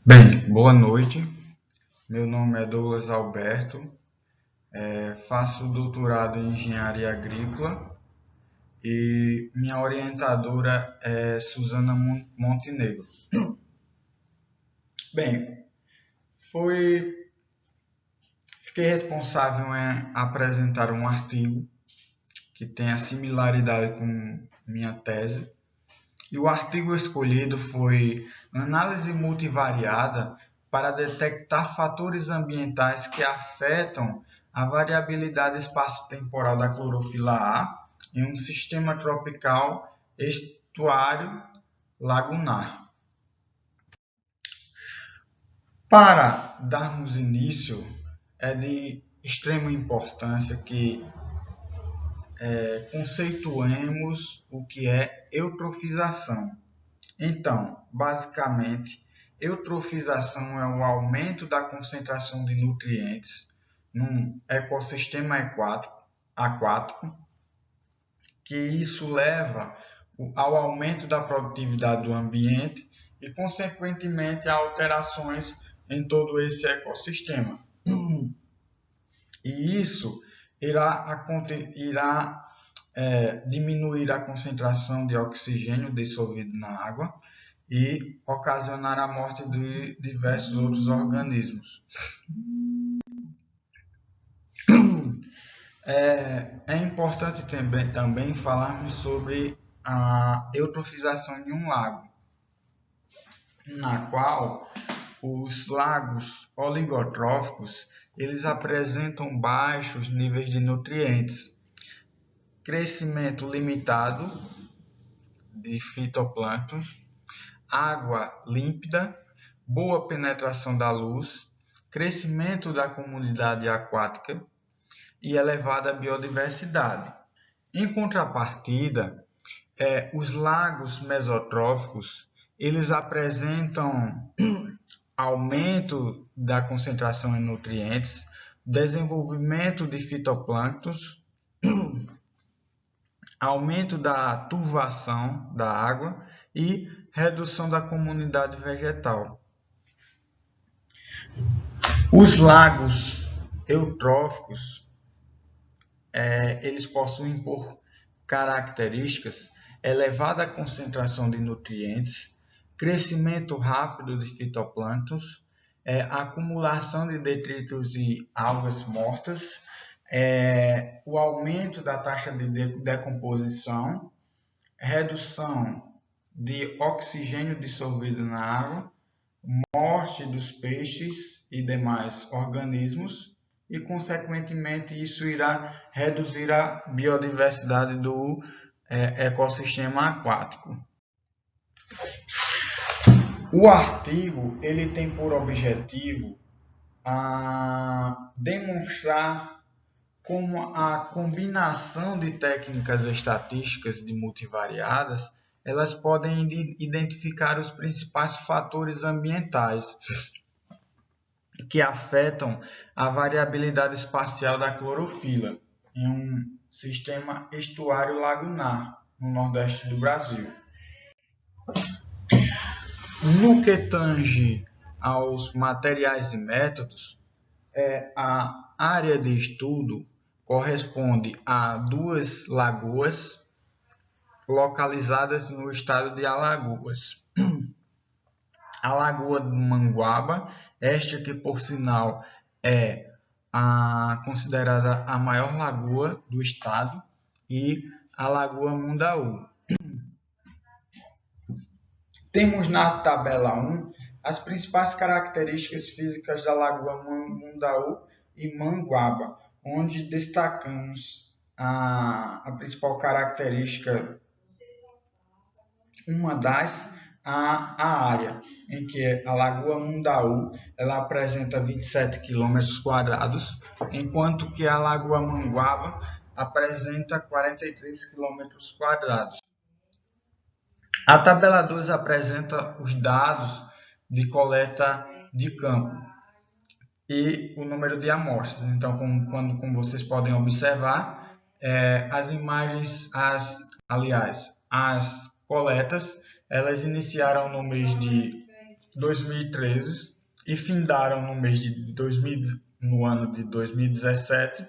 Bem, boa noite. Meu nome é Douglas Alberto, faço doutorado em Engenharia Agrícola e minha orientadora é Suzana Montenegro. Bem, fiquei responsável em apresentar um artigo que tem a similaridade com minha tese. E o artigo escolhido foi Análise multivariada para detectar fatores ambientais que afetam a variabilidade espaço-temporal da clorofila A em um sistema tropical estuário lagunar. Para darmos início, é de extrema importância que conceituemos o que é eutrofização. Então, basicamente, eutrofização é o aumento da concentração de nutrientes num ecossistema aquático, que isso leva ao aumento da produtividade do ambiente e, consequentemente, a alterações em todo esse ecossistema. E isso irá diminuir a concentração de oxigênio dissolvido na água e ocasionar a morte de diversos outros organismos. É importante também falarmos sobre a eutrofização de um lago, na qual os lagos oligotróficos eles apresentam baixos níveis de nutrientes, crescimento limitado de fitoplânctons, água límpida, boa penetração da luz, crescimento da comunidade aquática e elevada biodiversidade. Em contrapartida, os lagos mesotróficos eles apresentam aumento da concentração em nutrientes, desenvolvimento de fitoplânctons, aumento da turvação da água e redução da comunidade vegetal. Os lagos eutróficos, eles possuem por características elevada concentração de nutrientes, crescimento rápido de fitoplânctons, acumulação de detritos e algas mortas, o aumento da taxa de decomposição, redução de oxigênio dissolvido na água, morte dos peixes e demais organismos e, consequentemente, isso irá reduzir a biodiversidade do ecossistema aquático. O artigo ele tem por objetivo demonstrar como a combinação de técnicas estatísticas de multivariadas elas podem identificar os principais fatores ambientais que afetam a variabilidade espacial da clorofila em um sistema estuário lagunar no nordeste do Brasil. No que tange aos materiais e métodos, a área de estudo corresponde a 2 lagoas localizadas no estado de Alagoas. A Lagoa do Manguaba, esta que por sinal é considerada a maior lagoa do estado, e a Lagoa Mundaú. Temos na tabela 1 as principais características físicas da Lagoa Mundaú e Manguaba, onde destacamos a principal característica, uma das, a área, em que a Lagoa Mundaú ela apresenta 27 km², enquanto que a Lagoa Manguaba apresenta 43 km². A tabela 2 apresenta os dados de coleta de campo e o número de amostras. Então, como vocês podem observar, as imagens, as coletas, Elas iniciaram no mês de 2013 e findaram no ano de 2017,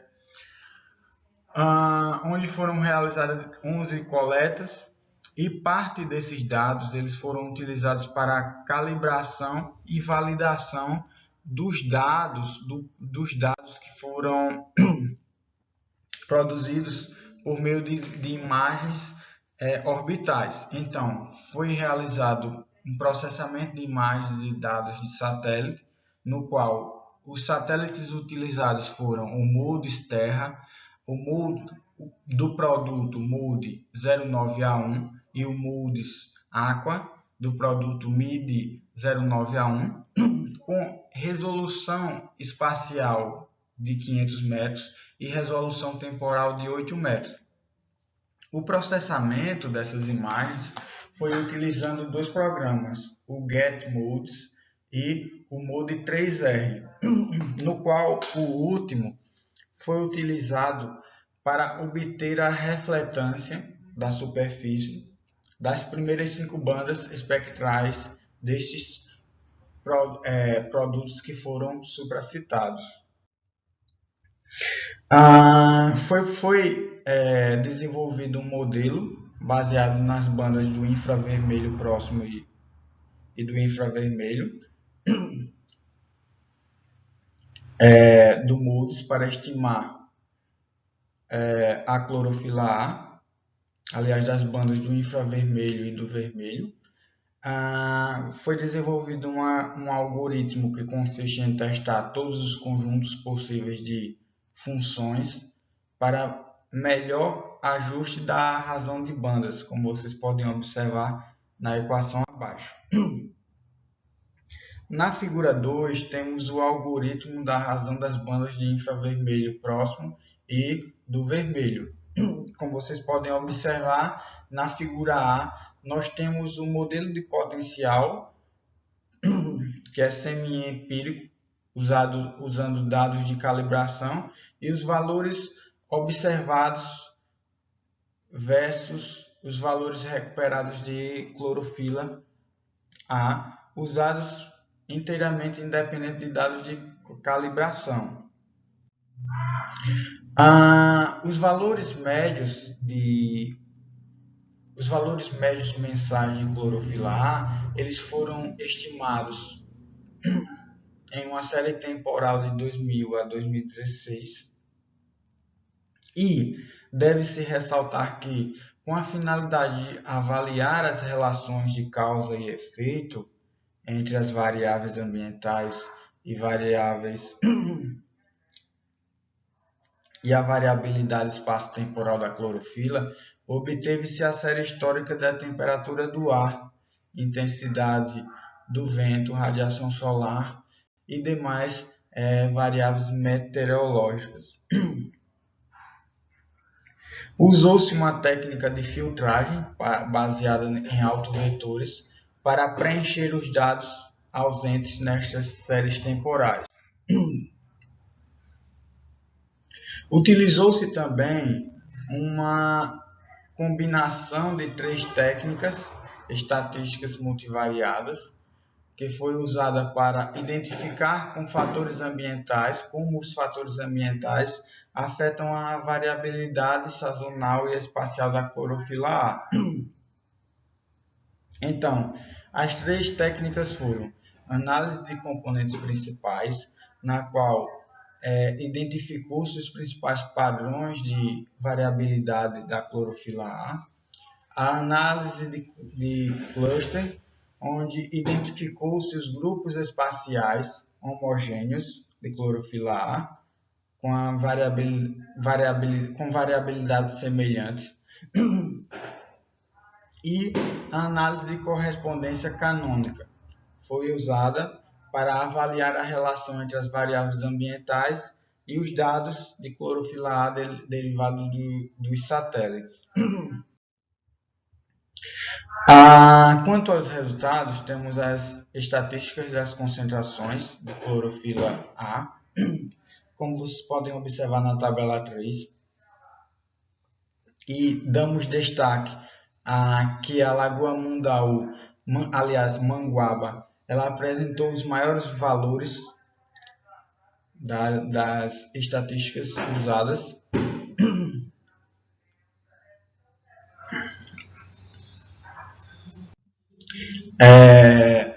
onde foram realizadas 11 coletas e parte desses dados eles foram utilizados para a calibração e validação dos dados que foram produzidos por meio de imagens orbitais. Então, foi realizado um processamento de imagens e dados de satélite, no qual os satélites utilizados foram o MODIS Terra, o MODIS do produto MODIS 09A1 e o MODIS Aqua do produto MIDI 09A1, com resolução espacial de 500 metros e resolução temporal de 8 metros. O processamento dessas imagens foi utilizando dois programas, o GetModes e o Mode 3R, no qual o último foi utilizado para obter a refletância da superfície das primeiras 5 bandas espectrais destes produtos que foram supracitados. Foi desenvolvido um modelo baseado nas bandas do infravermelho próximo e do infravermelho do MODIS para estimar a clorofila A, aliás, das bandas do infravermelho e do vermelho. Foi desenvolvido um algoritmo que consiste em testar todos os conjuntos possíveis de funções para melhor ajuste da razão de bandas, como vocês podem observar na equação abaixo. Na figura 2, temos o algoritmo da razão das bandas de infravermelho próximo e do vermelho. Como vocês podem observar, na figura A, nós temos o modelo de potencial, que é semi-empírico, usando dados de calibração, e os valores observados versus os valores recuperados de clorofila A, usados inteiramente independente de dados de calibração. Os valores médios mensais de clorofila A, eles foram estimados em uma série temporal de 2000 a 2016 e deve-se ressaltar que, com a finalidade de avaliar as relações de causa e efeito entre as variáveis ambientais e a variabilidade espaço-temporal da clorofila, obteve-se a série histórica da temperatura do ar, intensidade do vento, radiação solar e demais variáveis meteorológicas. Usou-se uma técnica de filtragem baseada em autovetores para preencher os dados ausentes nestas séries temporais. Utilizou-se também uma combinação de 3 técnicas estatísticas multivariadas, que foi usada para identificar como os fatores ambientais afetam a variabilidade sazonal e espacial da clorofila A. Então, as 3 técnicas foram análise de componentes principais, na qual identificou-se os principais padrões de variabilidade da clorofila a análise de cluster, onde identificou-se os grupos espaciais homogêneos de clorofila A com variabilidades semelhantes, e a análise de correspondência canônica foi usada para avaliar a relação entre as variáveis ambientais e os dados de clorofila A derivados dos satélites. Quanto aos resultados, temos as estatísticas das concentrações de clorofila A, como vocês podem observar na tabela 3, e damos destaque que a Lagoa Mundaú, aliás, Manguaba, ela apresentou os maiores valores das estatísticas usadas.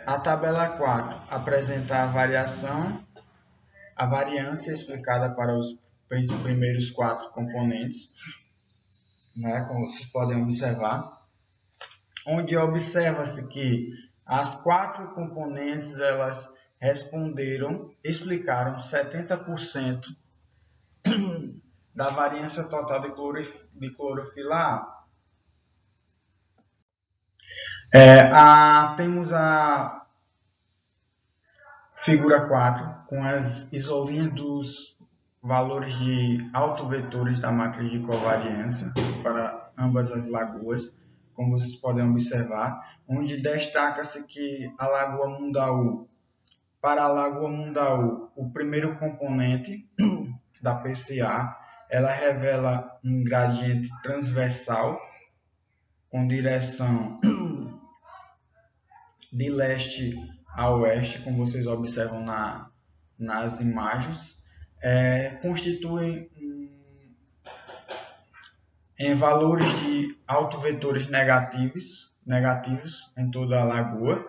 A tabela 4 apresenta a variância explicada para os primeiros 4 componentes, né, como vocês podem observar, onde observa-se que as 4 componentes elas explicaram 70% da variância total de clorofila A. Temos a figura 4 com as isolinhas dos valores de autovetores da matriz de covariância para ambas as lagoas, como vocês podem observar, onde destaca-se que para a Lagoa Mundaú, o primeiro componente da PCA, ela revela um gradiente transversal com direção de leste a oeste, como vocês observam nas imagens, constituem em valores de autovetores negativos em toda a lagoa.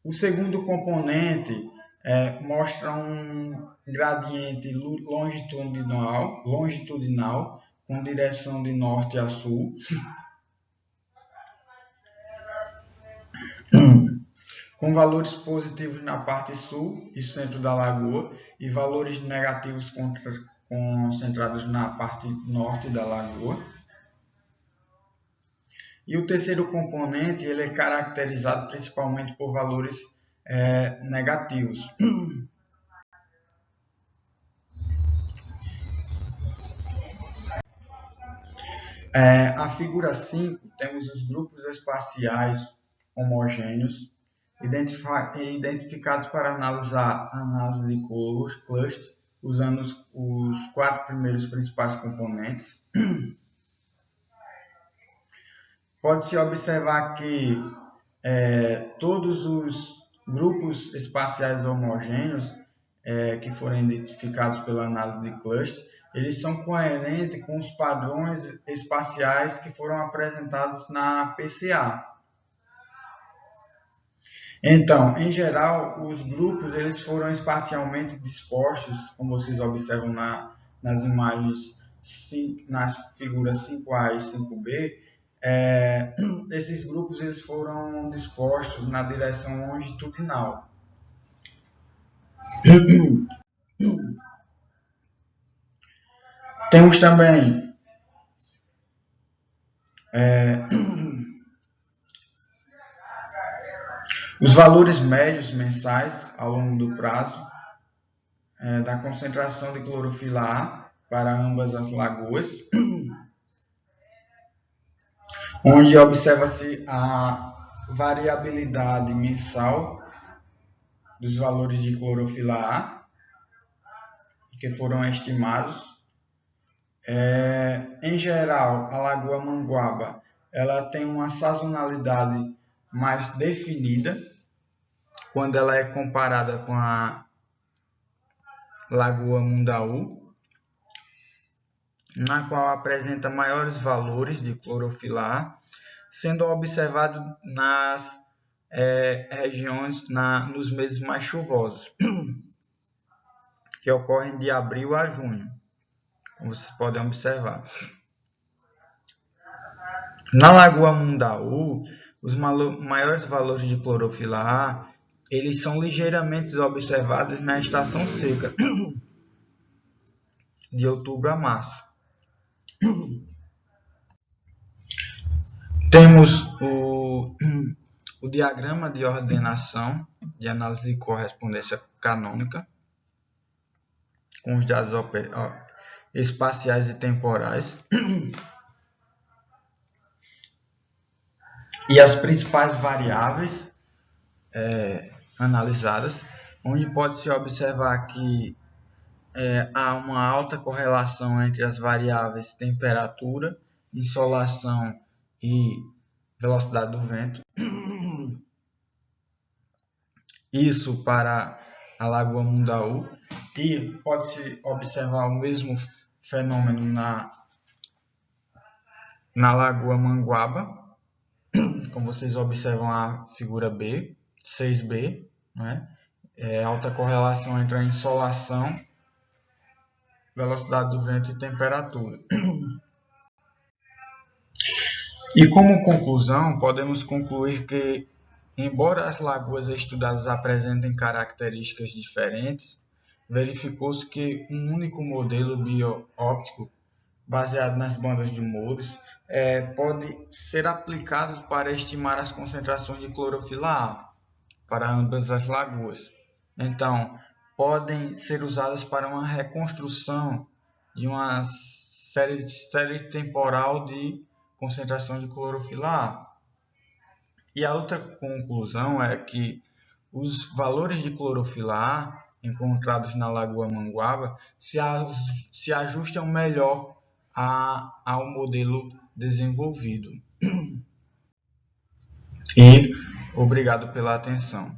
O segundo componente mostra um gradiente longitudinal com direção de norte a sul, com valores positivos na parte sul e centro da lagoa e valores negativos concentrados na parte norte da lagoa. E o terceiro componente ele é caracterizado principalmente por valores negativos. A figura 5, temos os grupos espaciais homogêneos identificados para analisar a análise de cluster, usando os 4 primeiros principais componentes. Pode-se observar que todos os grupos espaciais homogêneos que foram identificados pela análise de cluster, eles são coerentes com os padrões espaciais que foram apresentados na PCA. Então, em geral, os grupos eles foram espacialmente dispostos, como vocês observam nas imagens, nas figuras 5A e 5B, esses grupos eles foram dispostos na direção longitudinal. Temos também os valores médios mensais ao longo do prazo da concentração de clorofila A para ambas as lagoas, onde observa-se a variabilidade mensal dos valores de clorofila A que foram estimados. Em geral, a Lagoa Manguaba ela tem uma sazonalidade mais definida quando ela é comparada com a Lagoa Mundaú, na qual apresenta maiores valores de clorofila A, sendo observado nas regiões nos meses mais chuvosos, que ocorrem de abril a junho, como vocês podem observar. Na Lagoa Mundaú, os maiores valores de clorofila A eles são ligeiramente observados na estação seca, de outubro a março. Temos o diagrama de ordenação de análise de correspondência canônica, com os dados espaciais e temporais, e as principais variáveis analisadas, onde pode-se observar que há uma alta correlação entre as variáveis temperatura insolação e velocidade do vento. Isso para a Lagoa Mundaú. E pode-se observar o mesmo fenômeno na Lagoa Manguaba, como vocês observam a figura B, 6B, né? Alta correlação entre a insolação, velocidade do vento e temperatura. E como conclusão, podemos concluir que, embora as lagoas estudadas apresentem características diferentes, verificou-se que um único modelo bióptico, baseado nas bandas de Mohs, pode ser aplicado para estimar as concentrações de clorofila A para ambas as lagoas. Então, podem ser usadas para uma reconstrução de uma série temporal de concentração de clorofila A. E a outra conclusão é que os valores de clorofila A encontrados na Lagoa Manguaba se ajustam melhor ao modelo desenvolvido. E obrigado pela atenção.